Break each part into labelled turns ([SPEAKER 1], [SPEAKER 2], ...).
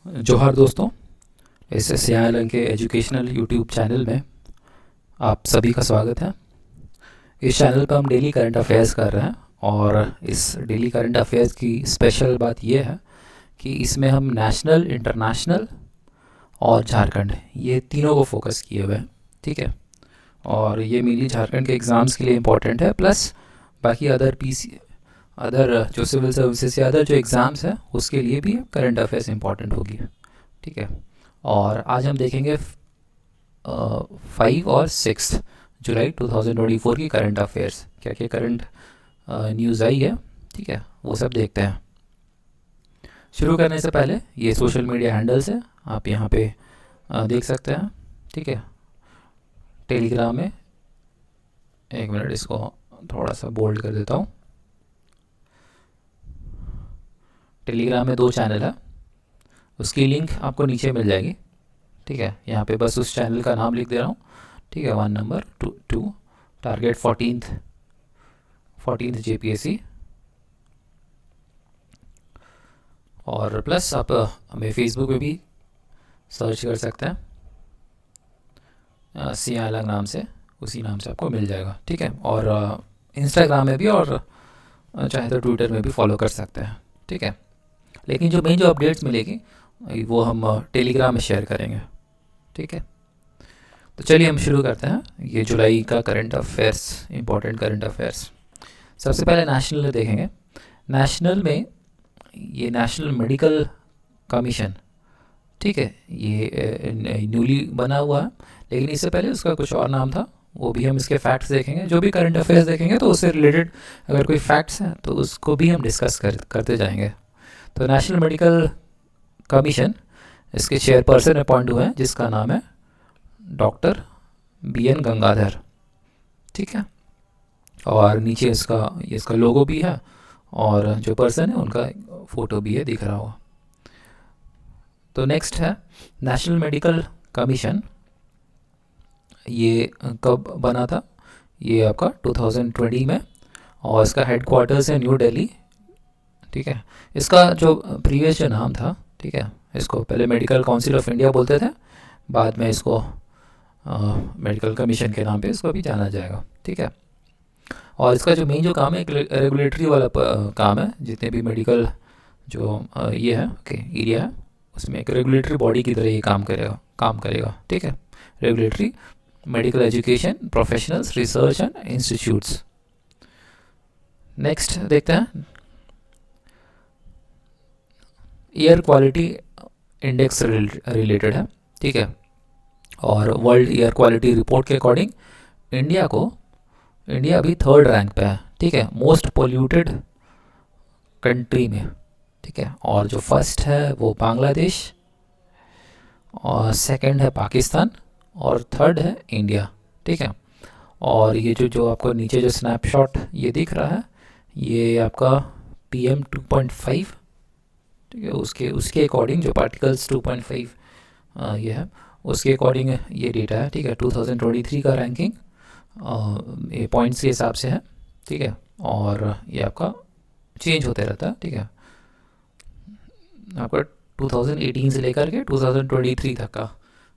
[SPEAKER 1] जोहार दोस्तों, इस सियालंग के एजुकेशनल यूट्यूब चैनल में आप सभी का स्वागत है। इस चैनल पर हम डेली करंट अफेयर्स कर रहे हैं और इस डेली करंट अफेयर्स की स्पेशल बात यह है कि इसमें हम नेशनल, इंटरनेशनल और झारखंड ये तीनों को फोकस किए हुए हैं। ठीक है, और ये मेनली झारखंड के एग्ज़ाम्स के लिए इम्पोर्टेंट है, प्लस बाकी अदर जो सिविल सर्विसेज या अदर जो एग्ज़ाम्स हैं उसके लिए भी करंट अफेयर्स इंपॉर्टेंट होगी। ठीक है, और आज हम देखेंगे 5 और 6 जुलाई 2024 की करंट अफेयर्स, क्या क्या करंट न्यूज़ आई है। ठीक है, वो सब देखते हैं। शुरू करने से पहले ये सोशल मीडिया हैंडल्स है, आप यहाँ पे देख सकते हैं। ठीक है, टेलीग्राम में, एक मिनट इसको थोड़ा सा बोल्ड कर देता हूँ। टेलीग्राम में 2 चैनल है, उसकी लिंक आपको नीचे मिल जाएगी। ठीक है, यहाँ पे बस उस चैनल का नाम लिख दे रहा हूँ। ठीक है, 1 नंबर 2 टारगेट 14th JPSC, और प्लस आप हमें फेसबुक पे भी सर्च कर सकते हैं, सियालंग नाम से, उसी नाम से आपको मिल जाएगा। ठीक है, और इंस्टाग्राम में भी, और चाहे तो ट्विटर में भी फॉलो कर सकते हैं। ठीक है, लेकिन जो अपडेट्स मिलेगी वो हम टेलीग्राम में शेयर करेंगे। ठीक है, तो चलिए हम शुरू करते हैं ये जुलाई का current affairs, important current affairs. सबसे पहले नेशनल देखेंगे। नेशनल में ये नेशनल मेडिकल कमीशन, ठीक है, ये न्यूली बना हुआ है, लेकिन इससे पहले उसका कुछ और नाम था, वो भी हम इसके फैक्ट्स देखेंगे। जो भी करंट अफेयर्स देखेंगे तो उससे रिलेटेड अगर कोई फैक्ट्स हैं तो उसको भी हम डिस्कस करते जाएंगे। तो नेशनल मेडिकल कमीशन, इसके चेयरपर्सन अपॉइंट हुए हैं जिसका नाम है डॉक्टर BN गंगाधर। ठीक है, और नीचे इसका लोगो भी है, और जो पर्सन है उनका फ़ोटो भी है, दिख रहा होगा। तो नेक्स्ट है नेशनल मेडिकल कमीशन। ये कब बना था? ये आपका 2020 में, और इसका हेडक्वार्टर्स है न्यू दिल्ली। ठीक है, इसका जो प्रीवियस जो नाम था, ठीक है, इसको पहले मेडिकल काउंसिल ऑफ इंडिया बोलते थे, बाद में इसको मेडिकल कमीशन के नाम पे इसको भी जाना जाएगा। ठीक है, और इसका जो मेन जो काम है, एक रेगुलेटरी वाला काम है। जितने भी मेडिकल जो ये है एरिया है, उसमें एक रेगुलेटरी बॉडी की तरह ये काम करेगा। ठीक है, regulatory medical education professionals research and institutes. Next देखते हैं, एयर क्वालिटी इंडेक्स रिलेटेड है। ठीक है, और वर्ल्ड एयर क्वालिटी रिपोर्ट के अकॉर्डिंग इंडिया अभी 3rd रैंक पे है। ठीक है, मोस्ट पोल्यूटेड कंट्री में। ठीक है, और जो फर्स्ट है वो बांग्लादेश, और सेकंड है पाकिस्तान, और थर्ड है इंडिया। ठीक है, और ये जो आपको नीचे जो स्नैपशॉट ये दिख रहा है, ये आपका PM 2.5, ठीक है, उसके अकॉर्डिंग जो पार्टिकल्स 2.5 ये है, उसके अकॉर्डिंग ये डेटा है। ठीक है, 2023 का रैंकिंग ये पॉइंट्स के हिसाब से है। ठीक है, और ये आपका चेंज होते रहता है। ठीक है, आपका 2018 से लेकर के 2023 तक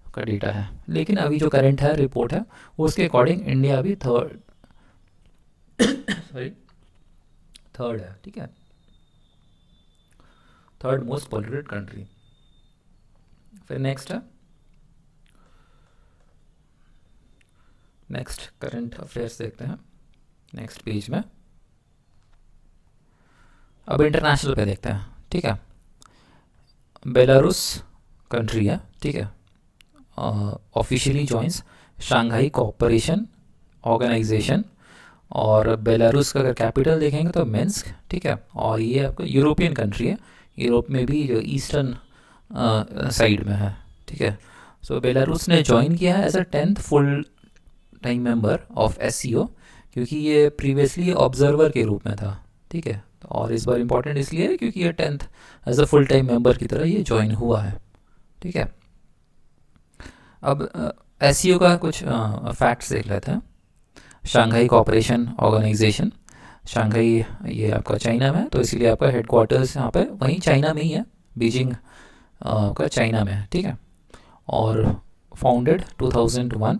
[SPEAKER 1] का डेटा है, लेकिन अभी जो करंट है रिपोर्ट है उसके अकॉर्डिंग इंडिया अभी थर्ड है। ठीक है, 3rd मोस्ट पॉल्यूटेड कंट्री। फिर नेक्स्ट करंट अफेयर्स देखते हैं नेक्स्ट पेज में। अब इंटरनेशनल पे देखते हैं। ठीक है, बेलारूस कंट्री है। ठीक है, officially joins Shanghai Cooperation Organisation, और बेलारूस का अगर कैपिटल देखेंगे तो मिन्स्क। ठीक है, और ये आपको यूरोपियन कंट्री है, यूरोप में भी जो ईस्टर्न साइड में है। ठीक है, सो बेलारूस ने ज्वाइन किया है as a 10th full time member of SCO, क्योंकि ये प्रीवियसली ऑब्जर्वर के रूप में था। ठीक है, और इस बार इम्पॉर्टेंट इसलिए है क्योंकि ये 10th as a full time member की तरह ये ज्वाइन हुआ है। ठीक है, अब SCO का कुछ फैक्ट्स देख लेते हैं। शंघाई कोऑपरेशन ऑर्गेनाइजेशन, शंघाई ये आपका चाइना में है, तो इसीलिए आपका हेडक्वार्टर्स यहाँ पे वहीं चाइना में ही है, बीजिंग का चाइना में है, ठीक है। और फाउंडेड 2001,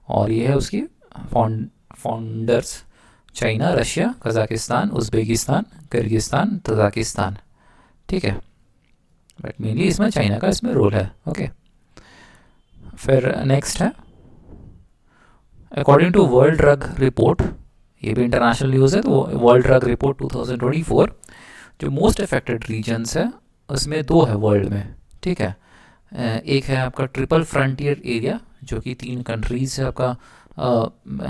[SPEAKER 1] और ये है उसकी founders China, Russia, Kazakhstan, Uzbekistan, Kyrgyzstan, Tajikistan, ठीक है। बट मेनली इसमें चाइना का इसमें रोल है, ओके। फिर नेक्स्ट है according to World Drug Report, ये भी इंटरनेशनल न्यूज़ है, तो वर्ल्ड ड्रग रिपोर्ट 2024 जो मोस्ट अफेक्टेड रीजन्स है उसमें 2 है वर्ल्ड में, ठीक है। एक है आपका ट्रिपल फ्रंटियर एरिया जो कि 3 कंट्रीज से आपका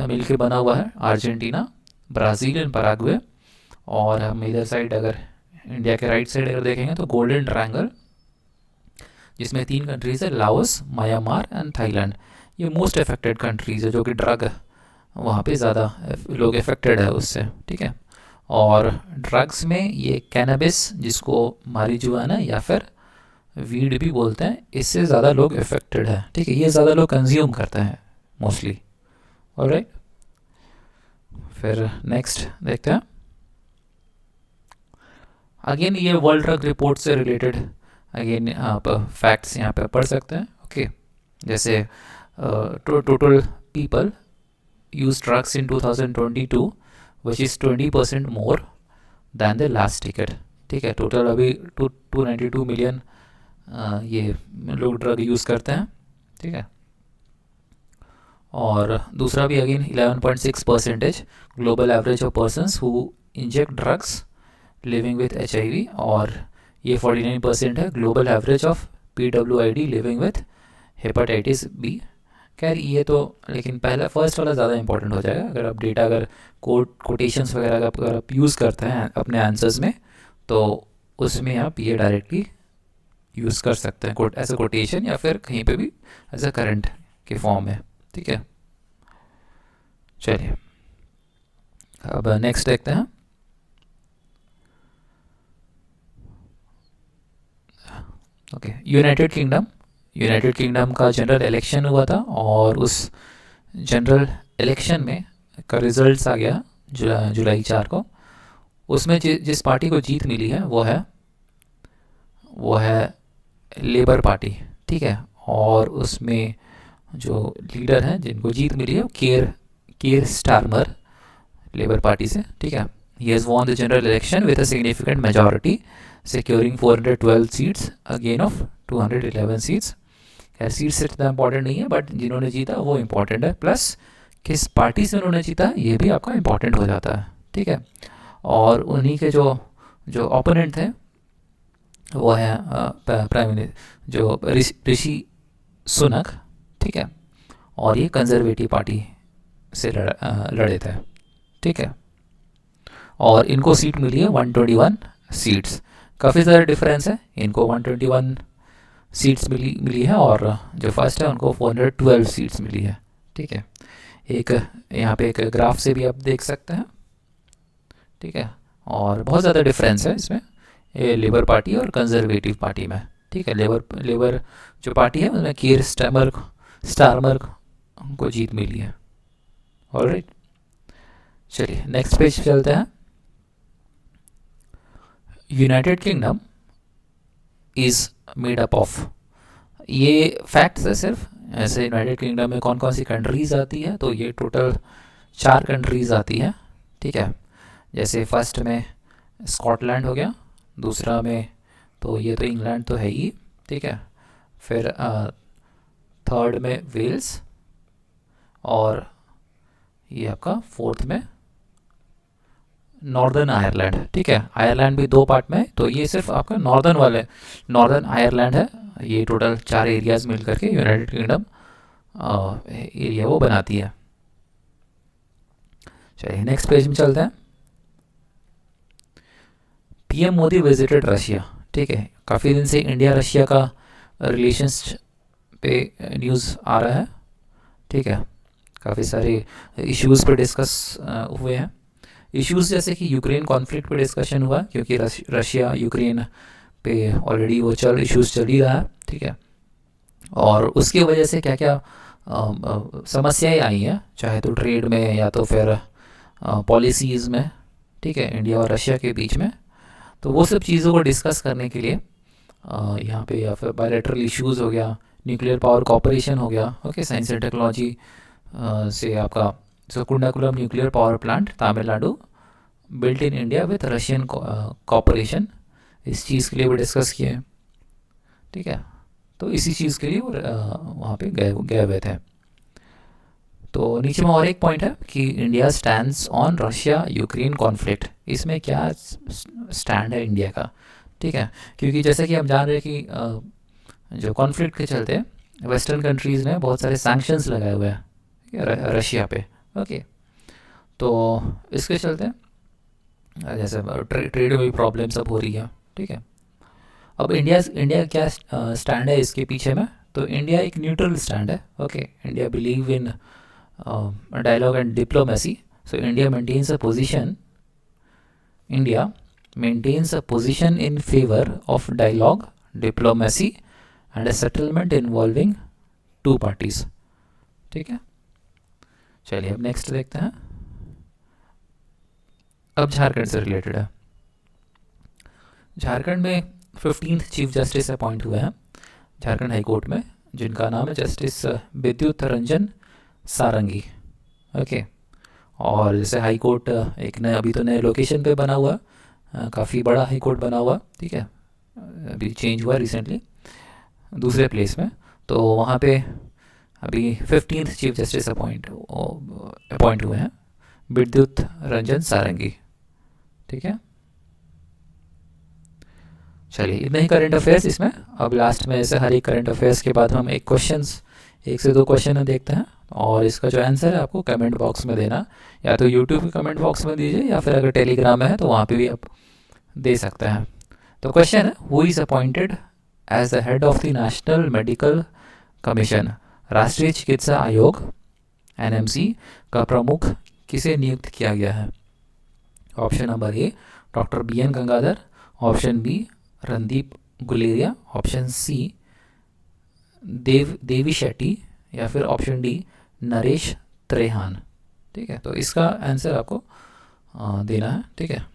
[SPEAKER 1] मिल के बना हुआ है, अर्जेंटीना, ब्राज़ील एंड पराग्वे। और हम इधर साइड अगर इंडिया के राइट साइड अगर देखेंगे तो गोल्डन ट्रायंगल जिसमें 3 कंट्रीज़ है, लाओस, म्यांमार एंड थाईलैंड। ये मोस्ट अफेक्टेड कंट्रीज़ है जो कि ड्रग वहाँ पे ज़्यादा लोग अफेक्टेड है उससे, ठीक है। और ड्रग्स में ये कैनबिस जिसको मारिजुआना या फिर वीड भी बोलते हैं, इससे ज़्यादा लोग अफेक्टेड है, ठीक है। ये ज़्यादा लोग कंज्यूम करते हैं मोस्टली, ऑलराइट। फिर नेक्स्ट देखते हैं, अगेन ये वर्ल्ड ड्रग रिपोर्ट से रिलेटेड अगेन आप फैक्ट्स यहाँ पे पढ़ सकते हैं, ओके। जैसे total people use drugs in 2022 which is 20% more than the last decade, ठीक है। टोटल अभी 292 मिलियन ये लोग ड्रग यूज़ करते हैं, ठीक है। और दूसरा भी again 11.6% global average of persons who inject drugs living with HIV, और ये 49% है global average of PWID living with hepatitis B। खैर ये तो लेकिन पहला फर्स्ट वाला ज़्यादा इंपॉर्टेंट हो जाएगा। अगर आप डेटा अगर कोटेशंस वगैरह अगर आप यूज़ करते हैं अपने आंसर्स में तो उसमें आप ये डायरेक्टली यूज़ कर सकते हैं एज अ कोटेशन या फिर कहीं पे भी एज अ करंट के फॉर्म में, ठीक है। चलिए अब नेक्स्ट देखते हैं, ओके। यूनाइटेड किंगडम का जनरल इलेक्शन हुआ था और उस जनरल इलेक्शन में का रिजल्ट्स आ गया जुलाई 4 को। उसमें जिस पार्टी को जीत मिली है वो है लेबर पार्टी, ठीक है। और उसमें जो लीडर हैं जिनको जीत मिली है कीर स्टारमर लेबर पार्टी से, ठीक है। He has won the general election with a significant majority securing 412 seats again of 211 seats. खैर सीट्स इतना इंपॉर्टेंट नहीं है बट जिन्होंने जीता वो इम्पॉर्टेंट है, प्लस किस पार्टी से उन्होंने जीता ये भी आपका इम्पॉर्टेंट हो जाता है, ठीक है। और उन्हीं के जो ओपोनेंट थे वो है प्राइम मिनिस्टर जो ऋषि सुनक, ठीक है। और ये कंजर्वेटिव पार्टी से लड़े थे, ठीक है। और इनको सीट मिली है 121 सीट्स, काफ़ी ज़्यादा डिफरेंस है। इनको 121 सीट्स मिली है और जो फर्स्ट है उनको 412 सीट्स मिली है, ठीक है। एक यहाँ पे एक ग्राफ से भी आप देख सकते हैं, ठीक है। और बहुत ज़्यादा डिफरेंस है इसमें ये लेबर पार्टी और कंजर्वेटिव पार्टी में, ठीक है। लेबर जो पार्टी है उसमें कीर स्टारमर को जीत मिली है, ऑलराइट। चलिए नेक्स्ट पेज चलते हैं। United kingdom is made up of, ये फैक्ट्स है सिर्फ। ऐसे यूनाइटेड किंगडम में कौन कौन सी कंट्रीज़ आती है तो ये टोटल 4 कंट्रीज़ आती है, ठीक है। जैसे फर्स्ट में स्कॉटलैंड हो गया, दूसरा में तो ये तो इंग्लैंड तो है ही, ठीक है। फिर थर्ड में वेल्स, और ये आपका फोर्थ में नॉर्दर्न आयरलैंड, ठीक है। आयरलैंड भी 2 पार्ट में, तो ये सिर्फ आपका नॉर्दर्न आयरलैंड है। ये टोटल 4 एरियाज़ मिल करके यूनाइटेड किंगडम एरिया वो बनाती है। चलिए नेक्स्ट पेज में चलते हैं। PM मोदी विजिटेड रशिया, ठीक है। काफ़ी दिन से इंडिया रशिया का रिलेशंस पे न्यूज़ आ रहा है, ठीक है। काफ़ी सारे इश्यूज़ पे डिस्कस हुए हैं। इश्यूज़ जैसे कि यूक्रेन कॉन्फ्लिक्ट पे डिस्कशन हुआ क्योंकि रशिया यूक्रेन पे ऑलरेडी वो इश्यूज़ चल ही रहा है, ठीक है। और उसकी वजह से क्या क्या समस्याएं आई हैं, चाहे तो ट्रेड में या तो फिर पॉलिसीज़ में, ठीक है, इंडिया और रशिया के बीच में। तो वो सब चीज़ों को डिस्कस करने के लिए यहाँ पे, या फिर बायलैटरल इश्यूज़ हो गया, न्यूक्लियर पावर कॉपरेशन हो गया, ओके, साइंस एंड टेक्नोलॉजी से आपका Kudankulam nuclear power plant Tamil Nadu built in India with Russian cooperation, इस चीज़ के लिए वो डिस्कस किए हैं, ठीक है। तो इसी चीज़ के लिए वो वहाँ पे गए हुए थे। तो नीचे में और एक पॉइंट है कि India stands on Russia Ukraine conflict, इसमें क्या स्टैंड है इंडिया का, ठीक है। क्योंकि जैसे कि हम जान रहे हैं कि जो कॉन्फ्लिक्ट के चलते वेस्टर्न कंट्रीज़ ने बहुत सारे सैंक्शंस लगाए हुए हैं रशिया पे, ओके। तो इसके चलते जैसे ट्रेड में भी प्रॉब्लम सब हो रही है, ठीक है। अब इंडिया क्या स्टैंड है इसके पीछे में, तो इंडिया एक न्यूट्रल स्टैंड है, okay. India believe in dialogue and diplomacy. So India maintains a position in favor of dialogue, diplomacy and a settlement involving two parties, ठीक है। चलिए अब नेक्स्ट देखते हैं। अब झारखंड से रिलेटेड है। झारखंड में 15th चीफ जस्टिस अपॉइंट हुए हैं झारखंड हाई कोर्ट में, जिनका नाम है जस्टिस विद्युत रंजन सारंगी, ओके। और जैसे हाई कोर्ट एक नए अभी तो नए लोकेशन पे बना हुआ, काफ़ी बड़ा हाई कोर्ट बना हुआ, ठीक है, अभी चेंज हुआ रिसेंटली दूसरे प्लेस में। तो वहाँ पे अभी 15th चीफ जस्टिस अपॉइंट हुए हैं विद्युत रंजन सारंगी, ठीक है। चलिए इतना ही करंट अफेयर्स इसमें। अब लास्ट में जैसे हर एक करंट अफेयर्स के बाद हम एक से दो क्वेश्चन देखते हैं, और इसका जो आंसर है आपको कमेंट बॉक्स में देना, या तो यूट्यूब के कमेंट बॉक्स में दीजिए, या फिर अगर टेलीग्राम में है तो वहाँ पे भी आप दे सकते हैं। तो क्वेश्चन है, who is appointed as the head of the National Medical Commission, राष्ट्रीय चिकित्सा आयोग NMC का प्रमुख किसे नियुक्त किया गया है। Option number A doctor BN Gangadhar, option B Randeep Guleria, option C Devi Shetty, या फिर ऑप्शन डी नरेश त्रेहान, ठीक है। तो इसका आंसर आपको देना है, ठीक है।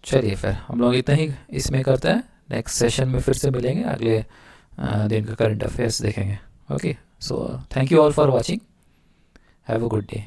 [SPEAKER 1] चलिए फिर हम लोग इतना ही इसमें करते हैं, नेक्स्ट सेशन में फिर से मिलेंगे, अगले दिन का करंट अफेयर्स देखेंगे, okay. So thank you all for watching, have a good day.